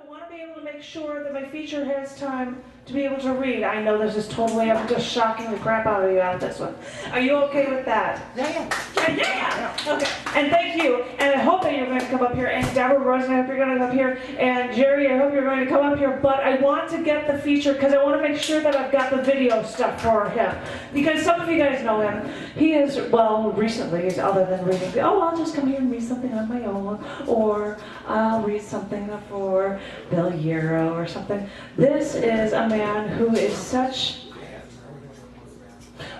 I want to be able to make sure that my feature has time to be able to read. I know this is totally, I'm just shocking the crap out of you on this one. Are you okay with that? Yeah. Okay. And thank you. And I hope that you're going to come up here. And Deborah Rosen, I hope you're going to come up here. And Jerry, I hope you're going to come up here. But I want to get the feature because I want to make sure that I've got the video stuff for him. Because some of you guys know him. He is, well, recently, other than reading, oh, I'll just come here and read something on my own. Or I'll read something for Bill Euro or something. This is a man who is such,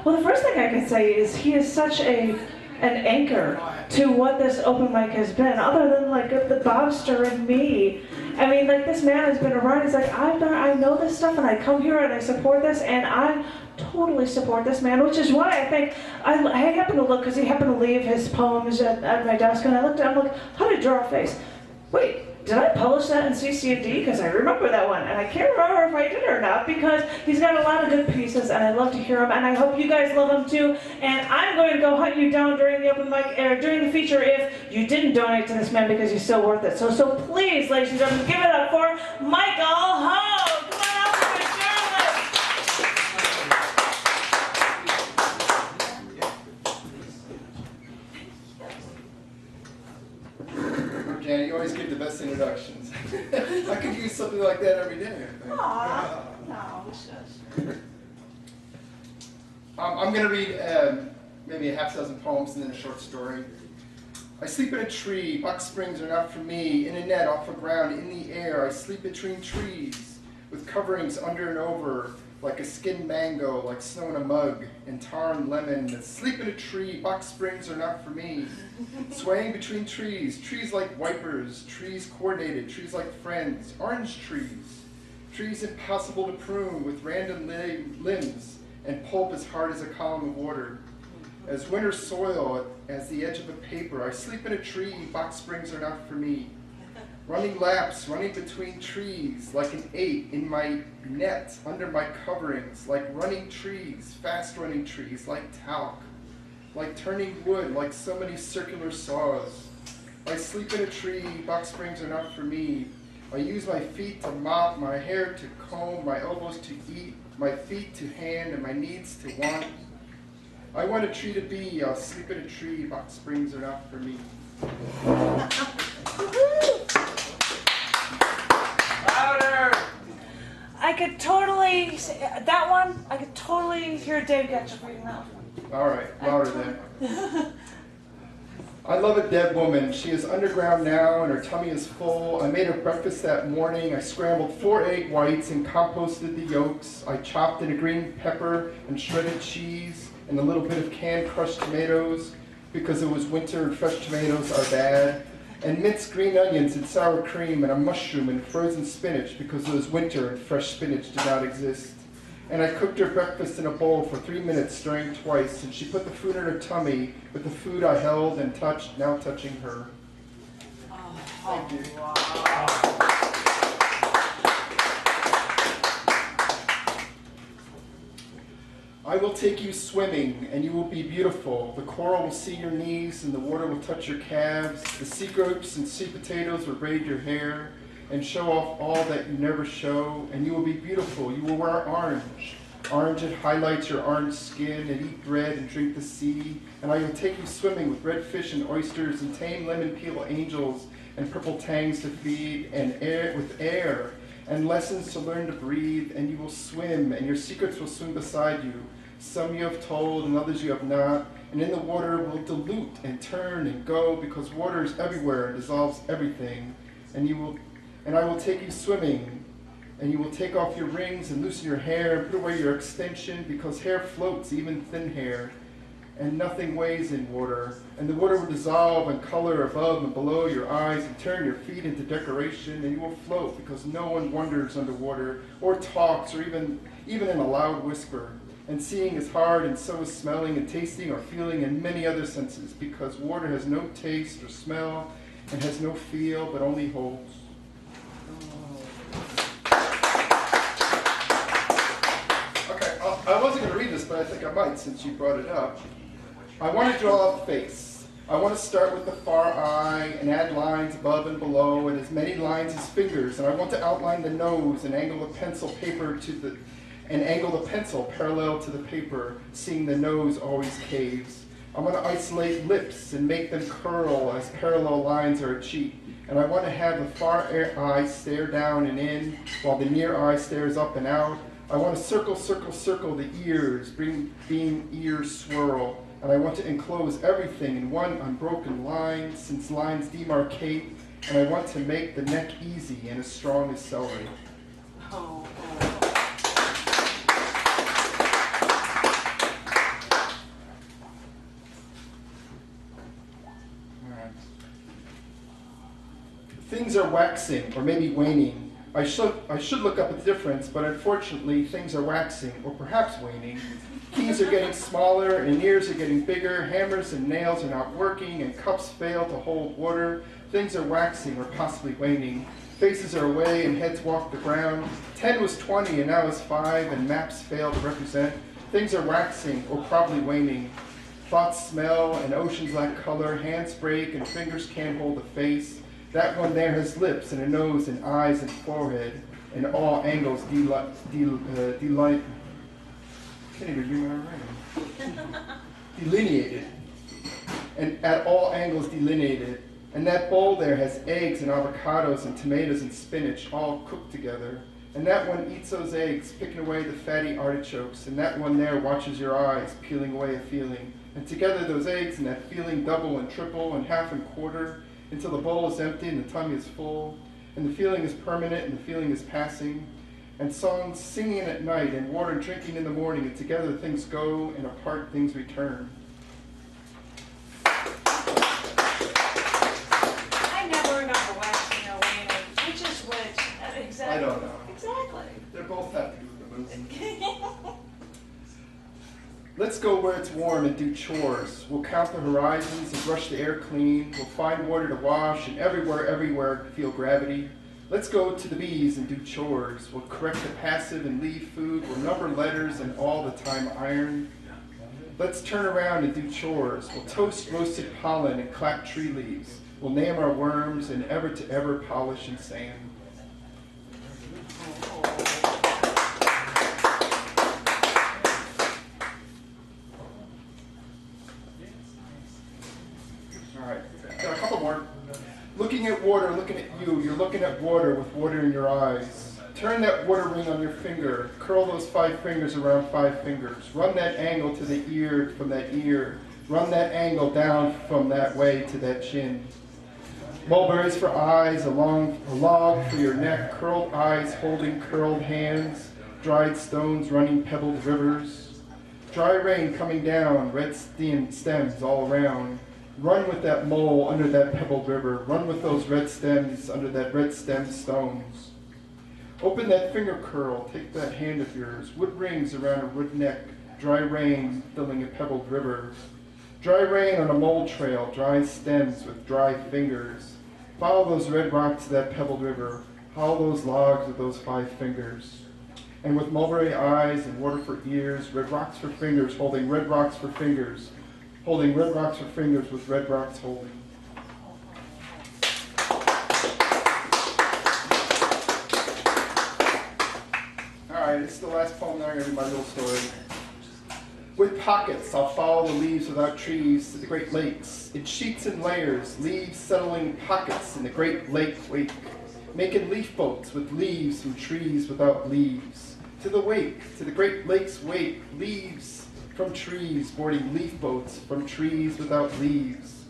well, the first thing I can say is he is such an anchor to what this open mic has been, other than like the Bobster and me. I mean, like, this man has been around. He's like, I know this stuff, and I come here and I support this, and I totally support this man, which is why I think I happened to look, because he happened to leave his poems at my desk, and I looked at him like, how did I draw a face? Wait. Did I publish that in CC&D? Because I remember that one, and I can't remember if I did or not, because he's got a lot of good pieces, and I love to hear them, and I hope you guys love them too. And I'm going to go hunt you down during the open mic, during the feature, if you didn't donate to this man, because he's so worth it. So please, ladies and gentlemen, give it up for Michael Hoag. Come on out for Janet, you always give the best introductions. I could use something like that every day, I think. Aww. No, shush. I'm going to read maybe a half dozen poems and then a short story. I sleep in a tree, box springs are not for me. In a net, off the ground, in the air, I sleep between trees, with coverings under and over, like a skinned mango, like snow in a mug, and tar and lemon. Sleep in a tree, box springs are not for me. Swaying between trees, trees like wipers, trees coordinated, trees like friends, orange trees, trees impossible to prune with random limbs, and pulp as hard as a column of water. As winter soil, as the edge of a paper, I sleep in a tree, box springs are not for me. Running laps, running between trees, like an ape in my net, under my coverings, like running trees, fast running trees, like talc, like turning wood, like so many circular saws. I sleep in a tree, box springs are not for me. I use my feet to mop, my hair to comb, my elbows to eat, my feet to hand, and my knees to want. I want a tree to be, I'll sleep in a tree, box springs are not for me. I could totally, that one, I could totally hear Dave Getchell reading that one. All right, louder then. I love a dead woman. She is underground now and her tummy is full. I made her breakfast that morning. I scrambled 4 egg whites and composted the yolks. I chopped in a green pepper and shredded cheese and a little bit of canned crushed tomatoes because it was winter and fresh tomatoes are bad. And minced green onions and sour cream and a mushroom and frozen spinach because it was winter and fresh spinach did not exist. And I cooked her breakfast in a bowl for 3 minutes, stirring twice, and she put the food in her tummy with the food I held and touched, now touching her. Thank you. Wow. I will take you swimming, and you will be beautiful. The coral will see your knees, and the water will touch your calves. The sea grapes and sweet potatoes will braid your hair and show off all that you never show, and you will be beautiful. You will wear orange. Orange, it highlights your orange skin, and eat bread and drink the sea. And I will take you swimming with red fish and oysters and tame lemon peel angels and purple tangs to feed, and air with air and lessons to learn to breathe, and you will swim, and your secrets will swim beside you. Some you have told, and others you have not, and in the water will dilute and turn and go, because water is everywhere and dissolves everything. And I will take you swimming, and you will take off your rings and loosen your hair and put away your extension, because hair floats, even thin hair, and nothing weighs in water. And the water will dissolve and color above and below your eyes and turn your feet into decoration, and you will float, because no one wanders underwater or talks, or even in a loud whisper. And seeing is hard, and so is smelling and tasting or feeling and many other senses, because water has no taste or smell and has no feel, but only holds. Okay, I wasn't going to read this, but I think I might since you brought it up. I want to draw a face. I want to start with the far eye and add lines above and below and as many lines as fingers. And I want to outline the nose and angle the pencil parallel to the paper, seeing the nose always caves. I want to isolate lips and make them curl as parallel lines are achieved. And I want to have the far eye stare down and in, while the near eye stares up and out. I want to circle, circle, circle the ears, being ears swirl. And I want to enclose everything in one unbroken line, since lines demarcate. And I want to make the neck easy and as strong as celery. Oh. Things are waxing, or maybe waning. I should look up a difference, but unfortunately things are waxing, or perhaps waning. Keys are getting smaller, and ears are getting bigger, hammers and nails are not working, and cups fail to hold water. Things are waxing, or possibly waning. Faces are away, and heads walk the ground. 10 was 20, and now is 5, and maps fail to represent. Things are waxing, or probably waning. Thoughts smell, and oceans lack color, hands break, and fingers can't hold a face. That one there has lips and a nose and eyes and forehead, and all angles can't even read my writing. Delineated, and at all angles delineated. And that bowl there has eggs and avocados and tomatoes and spinach all cooked together. And that one eats those eggs, picking away the fatty artichokes. And that one there watches your eyes, peeling away a feeling. And together those eggs and that feeling double and triple and half and quarter, until the bowl is empty and the tummy is full, and the feeling is permanent and the feeling is passing, and songs singing at night and water drinking in the morning, and together things go and apart things return. I never remember waxing or waning. Which is which? Exactly. I don't know. Exactly. They both have to do with the moon. Let's go where it's warm and do chores. We'll count the horizons and brush the air clean. We'll find water to wash and everywhere feel gravity. Let's go to the bees and do chores. We'll correct the passive and leave food. We'll number letters and all the time iron. Let's turn around and do chores. We'll toast roasted pollen and clap tree leaves. We'll name our worms and ever to ever polish and sand. Got a couple more. Looking at water, looking at you. You're looking at water with water in your eyes. Turn that water ring on your finger. Curl those 5 fingers around 5 fingers. Run that angle to the ear from that ear. Run that angle down from that way to that chin. Mulberries for eyes, a log for your neck. Curled eyes holding curled hands. Dried stones running pebbled rivers. Dry rain coming down, red stems all around. Run with that mole under that pebbled river. Run with those red stems under that red stem stones. Open that finger curl. Take that hand of yours. Wood rings around a wood neck. Dry rain filling a pebbled river. Dry rain on a mole trail. Dry stems with dry fingers. Follow those red rocks to that pebbled river. Follow those logs with those 5 fingers. And with mulberry eyes and water for ears, red rocks for fingers, holding red rocks for fingers. Holding red rocks for fingers with red rocks holding. All right, it's the last poem now. I'm going to do my little story. With pockets, I'll follow the leaves without trees to the Great Lakes. In sheets and layers, leaves settling pockets in the Great Lake wake. Making leaf boats with leaves from trees without leaves. To the wake, to the Great Lakes wake, leaves from trees, boarding leaf boats from trees without leaves.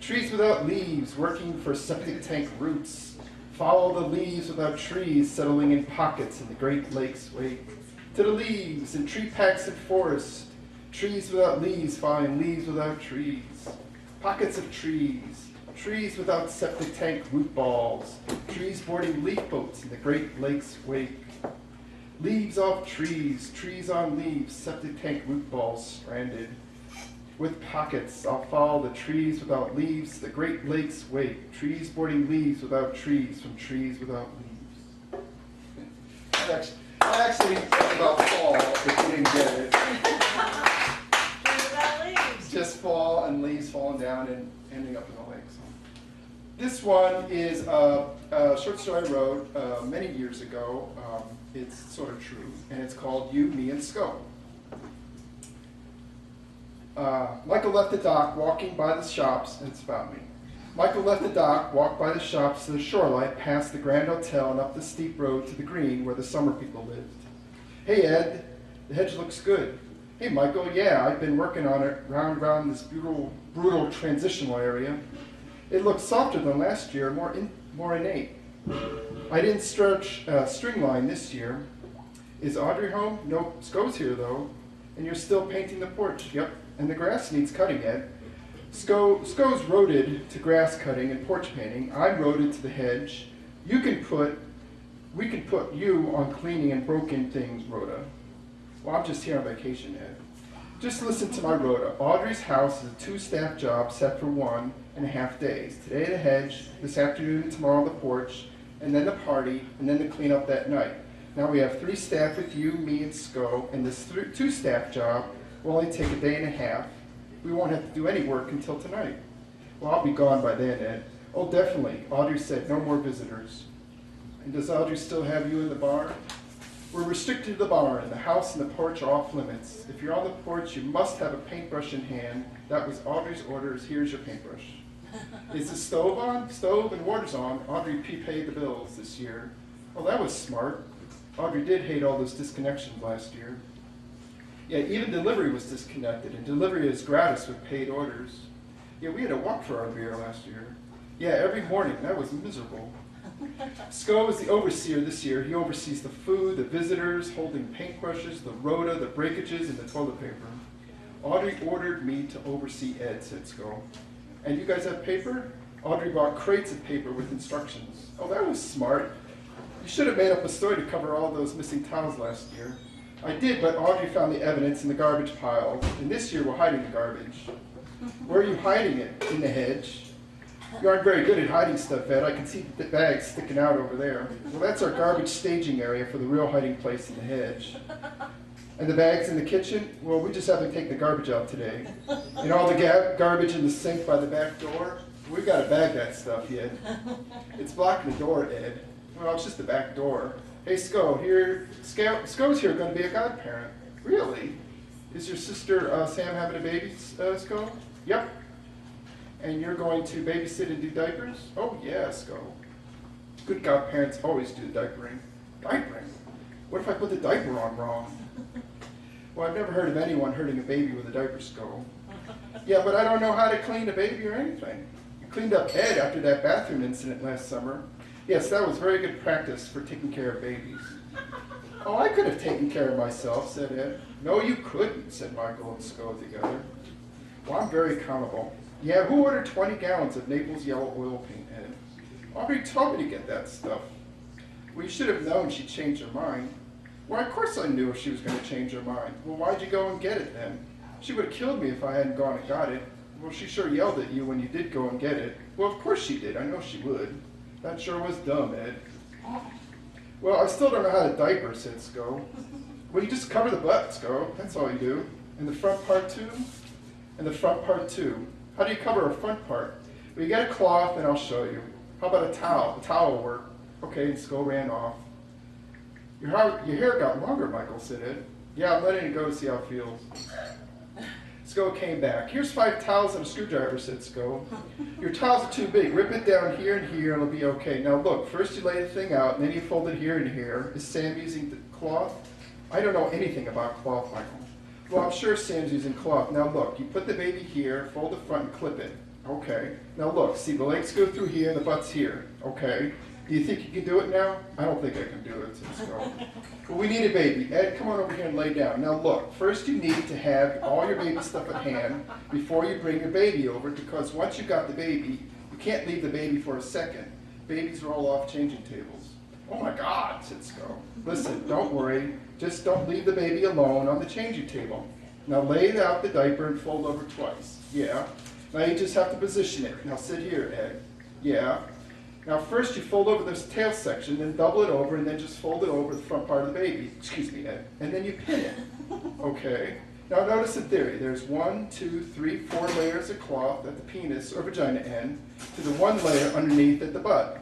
Trees without leaves, working for septic tank roots. Follow the leaves without trees, settling in pockets in the Great Lakes wake. To the leaves, in tree packs and forest. Trees without leaves, following leaves without trees. Pockets of trees. Trees without septic tank root balls. Trees boarding leaf boats in the Great Lakes wake. Leaves off trees, trees on leaves, septic tank root balls stranded. With pockets, I'll follow the trees without leaves, the Great Lakes wake. Trees boarding leaves without trees, from trees without leaves. I actually talked about fall, if you didn't get it. Trees without leaves. Just fall and leaves falling down. down and ending up in the lake. So. This one is a short story I wrote many years ago. It's sort of true, and it's called You, Me, and Sco. Michael left the dock walking by the shops, and it's about me. Michael left the dock, walked by the shops to the shoreline, past the Grand Hotel, and up the steep road to the green where the summer people lived. Hey, Ed, the hedge looks good. Hey, Michael, yeah, I've been working on it around this brutal transitional area. It looks softer than last year, more innate. I didn't stretch string line this year. Is Audrey home? No, Sco's here, though. And you're still painting the porch. Yep, and the grass needs cutting, Ed. Sco's roaded to grass cutting and porch painting. I'm roaded to the hedge. We can put you on cleaning and broken things, Rhoda. Well, I'm just here on vacation, Ed. Just listen to my Rhoda. Audrey's house is a 2-staff job set for 1.5 days. Today the hedge, this afternoon and tomorrow the porch, and then the party, and then the cleanup that night. Now we have 3 staff with you, me, and Sco, and this 2-staff job will only take a day and a half. We won't have to do any work until tonight. Well, I'll be gone by then, Ed. Oh, definitely. Audrey said no more visitors. And does Audrey still have you in the barn? We're restricted to the barn, and the house and the porch are off limits. If you're on the porch, you must have a paintbrush in hand. That was Audrey's orders. Here's your paintbrush. Is the stove on? Stove and water's on. Audrey prepaid the bills this year. Oh, that was smart. Audrey did hate all those disconnections last year. Yeah, even delivery was disconnected, and delivery is gratis with paid orders. Yeah, we had to walk for our beer last year. Yeah, every morning. That was miserable. Sco is the overseer this year. He oversees the food, the visitors, holding paintbrushes, the rota, the breakages, and the toilet paper. Audrey ordered me to oversee Ed, said Sco. And you guys have paper? Audrey bought crates of paper with instructions. Oh, that was smart. You should have made up a story to cover all those missing towels last year. I did, but Audrey found the evidence in the garbage pile. And this year we're hiding the garbage. Where are you hiding it? In the hedge. You aren't very good at hiding stuff, Ed. I can see the bags sticking out over there. Well, that's our garbage staging area for the real hiding place in the hedge. And the bags in the kitchen? Well, we just haven't taken the garbage out today. And all the garbage in the sink by the back door? We've got to bag that stuff yet. It's blocking the door, Ed. Well, it's just the back door. Hey, Sco's here going to be a godparent. Really? Is your sister Sam having a baby, Sco? Yep. And you're going to babysit and do diapers? Oh, yeah, Sco. Good godparents always do diapering. Diapering? What if I put the diaper on wrong? Well, I've never heard of anyone hurting a baby with a diaper, Sco. Yeah, but I don't know how to clean a baby or anything. You cleaned up Ed after that bathroom incident last summer. Yes, that was very good practice for taking care of babies. Oh, I could have taken care of myself, said Ed. No, you couldn't, said Michael and Sco together. Well, I'm very accountable. Yeah, who ordered 20 gallons of Naples yellow oil paint, Ed? Audrey told me to get that stuff. Well, you should have known she'd change her mind. Well, of course I knew she was going to change her mind. Well, why'd you go and get it then? She would have killed me if I hadn't gone and got it. Well, she sure yelled at you when you did go and get it. Well, of course she did. I know she would. That sure was dumb, Ed. Well, I still don't know how to diaper, said Sco. Well, you just cover the butt, Sco. That's all you do. And the front part too? And the front part too. How do you cover a front part? Well, you get a cloth and I'll show you. How about a towel? A towel will work. Okay, and Sco ran off. Your hair got longer, Michael, said Ed. Yeah, I'm letting it go to see how it feels. Sco came back. Here's 5 towels and a screwdriver, said Sco. Your towels are too big. Rip it down here and here and it'll be okay. Now look, first you lay the thing out and then you fold it here and here. Is Sam using the cloth? I don't know anything about cloth, Michael. Well, I'm sure Sam's using cloth. Now look, you put the baby here, fold the front and clip it. Okay. Now look, see the legs go through here and the butt's here. Okay. Do you think you can do it now? I don't think I can do it, said Sco. Well, we need a baby. Ed, come on over here and lay down. Now look, first you need to have all your baby stuff at hand before you bring your baby over, because once you've got the baby, you can't leave the baby for a second. Babies roll off changing tables. Oh my God, said Sco. Listen, don't worry. Just don't leave the baby alone on the changing table. Now lay out the diaper and fold over twice. Yeah. Now you just have to position it. Now sit here, Ed. Yeah. Now first you fold over this tail section, then double it over, and then just fold it over the front part of the baby. Excuse me, Ed. And then you pin it. Okay. Now notice the theory. There's 1, 2, 3, 4 layers of cloth at the penis or vagina end to the 1 layer underneath at the butt.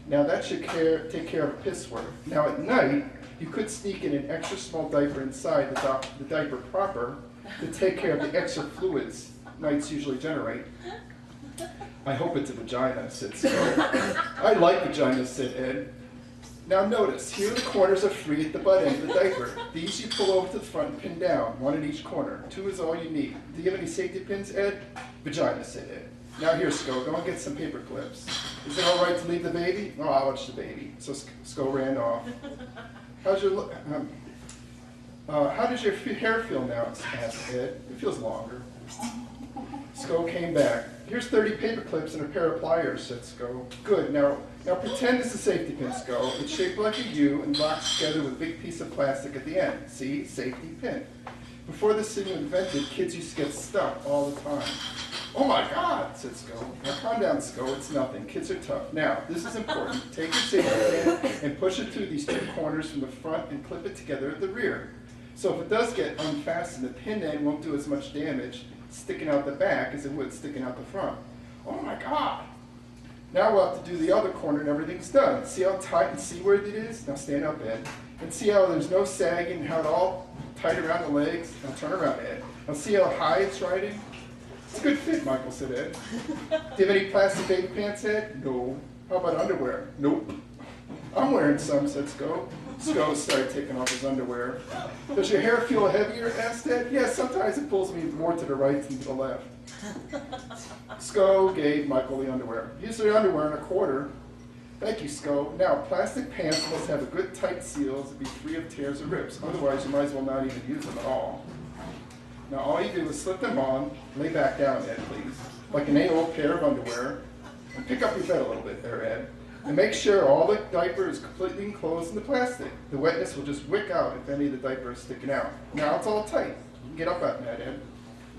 Now that should take care of a piss squirt. Now at night, you could sneak in an extra small diaper inside the diaper proper to take care of the extra fluids nights usually generate. I hope it's a vagina, said Scott. I like vaginas, said Ed. Now notice, here the corners are free at the butt end of the diaper. These you pull over to the front and pin down, 1 at each corner. 2 is all you need. Do you have any safety pins, Ed? Vagina, said Ed. Now here, Sko, go and get some paper clips. Is it all right to leave the baby? No, I'll watch the baby. So Sko ran off. How does your hair feel now? Asked Ed. It feels longer. Sko came back. Here's 30 paper clips and a pair of pliers, said Sko. Good. Now pretend it's a safety pin, Sko. It's shaped like a U and locked together with a big piece of plastic at the end. See? Safety pin. Before this thing was invented, kids used to get stuck all the time. Oh my God, said Sko. Now calm down, Sko. It's nothing. Kids are tough. Now, this is important. Take your safety pin and push it through these 2 corners from the front and clip it together at the rear. So if it does get unfastened, the pin end won't do as much damage sticking out the back as it would sticking out the front. Oh my God. Now we'll have to do the other corner and everything's done. See how tight and seaworthy it is? Now stand up, Ed. And see how there's no sagging and how it all tight around the legs? Now turn around, Ed. Now see how high it's riding? It's a good fit, Michael, said Ed. Do you have any plastic baby pants, Ed? No. How about underwear? Nope. I'm wearing some, said Sko. Sko started taking off his underwear. Does your hair feel heavier? Asked Ed. Yes, sometimes it pulls me more to the right than to the left. Sko gave Michael the underwear. Here's the underwear in a quarter. Thank you, Sko. Now, plastic pants must have a good tight seal to be free of tears or rips. Otherwise, you might as well not even use them at all. Now, all you do is slip them on, lay back down, Ed, please, like an old pair of underwear, and pick up your bed a little bit there, Ed. And make sure all the diaper is completely enclosed in the plastic. The wetness will just wick out if any of the diaper is sticking out. Now it's all tight. You can get up out of that, Ed.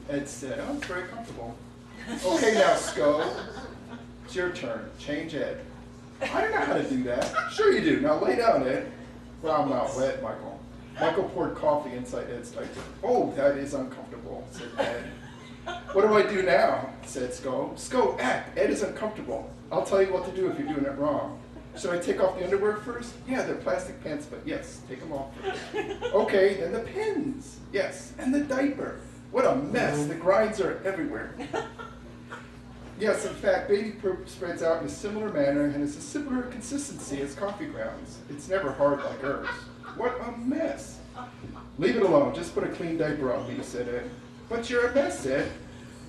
Ed said, oh, it's very comfortable. Okay, now, Sko, it's your turn. Change Ed. I don't know how to do that. Sure you do. Now lay down, Ed. Well, I'm not wet, Michael. Michael poured coffee inside Ed's diaper. Oh, that is uncomfortable, said Ed. What do I do now? Said Sko. Sko, act. Ed is uncomfortable. I'll tell you what to do if you're doing it wrong. Should I take off the underwear first? Yeah, they're plastic pants, but yes, take them off first. Okay, then the pins. Yes, and the diaper. What a mess. The grinds are everywhere. Yes, in fact, baby poop spreads out in a similar manner and has a similar consistency as coffee grounds. It's never hard like hers. What a mess. Leave it alone. Just put a clean diaper on me, said Ed. But you're a mess, Ed.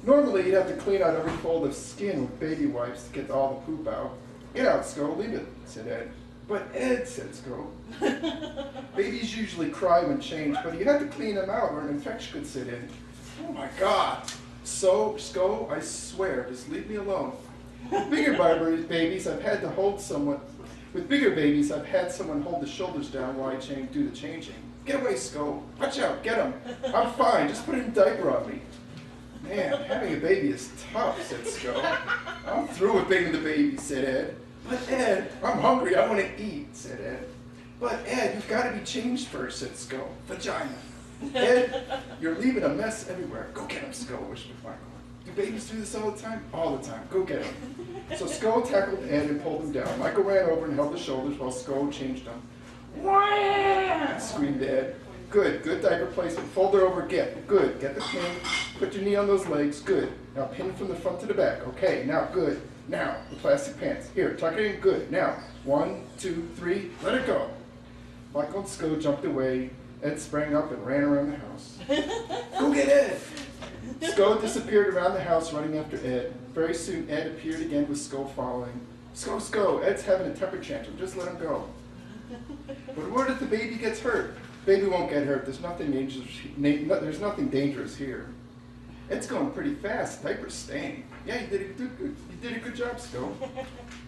Normally, you'd have to clean out every fold of skin with baby wipes to get all the poop out. Get out, Sko. Leave it, said Ed. But Ed, said Sko. Babies usually cry when changed, but you have to clean them out or an infection could set in. Oh my God. So, Sko, I swear, just leave me alone. With bigger babies, I've had someone hold the shoulders down while I do the changing. Get away, Sko. Watch out, get him. I'm fine, just put a diaper on me. Man, having a baby is tough, said Sko. I'm through with being the baby, said Ed. But Ed, I'm hungry, I want to eat, said Ed. But Ed, you've got to be changed first, said Sko. Vagina. Ed, you're leaving a mess everywhere. Go get him, Sko, whispered Michael. Do babies do this all the time? All the time. Go get him. So Sko tackled Ed and pulled him down. Michael ran over and held the shoulders while Sko changed him. Wah! Screamed Ed. Good diaper placement. Fold her over, good. Get the pin. Put your knee on those legs, good. Now pin from the front to the back. Okay, now good. Now, the plastic pants. Here, tuck it in, good. Now, 1, 2, 3, let it go. Michael and Sko jumped away. Ed sprang up and ran around the house. Go get Ed! Sko disappeared around the house running after Ed. Very soon, Ed appeared again with Sko following. Sko, Ed's having a temper tantrum. Just let him go. But what if the baby gets hurt? Baby won't get hurt. There's nothing dangerous here. Ed's going pretty fast. Diaper's staying. Yeah, you did a good job, Sko.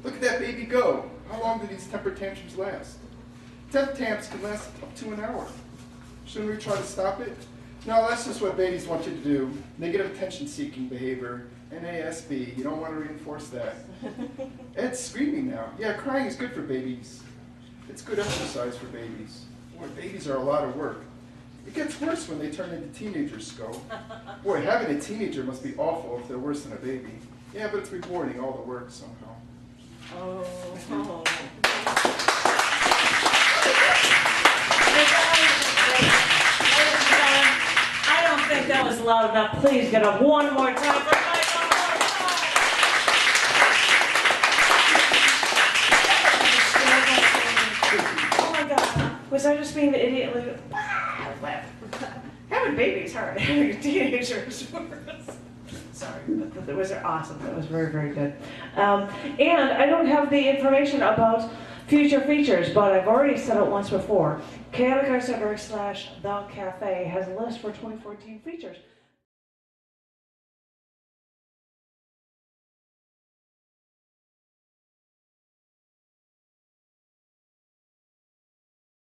Look at that baby go. How long do these temper tantrums last? Temper tantrums can last up to an hour. Shouldn't we try to stop it? No, that's just what babies want you to do. Negative attention-seeking behavior. NASB. You don't want to reinforce that. Ed's screaming now. Yeah, crying is good for babies. It's good exercise for babies. Boy, babies are a lot of work. It gets worse when they turn into teenagers, Sco. Boy, having a teenager must be awful if they're worse than a baby. Yeah, but it's rewarding, all the work somehow. Oh. I don't think that was loud enough. Please get up one more time for Michael. Oh my God. Was I just being the idiot? Having babies hard. Having teenagers. Sorry, but that was awesome. That was very, very good. And I don't have the information about future features, but I've already said it once before. chaoticarts.org/The Cafe has a list for 2014 features.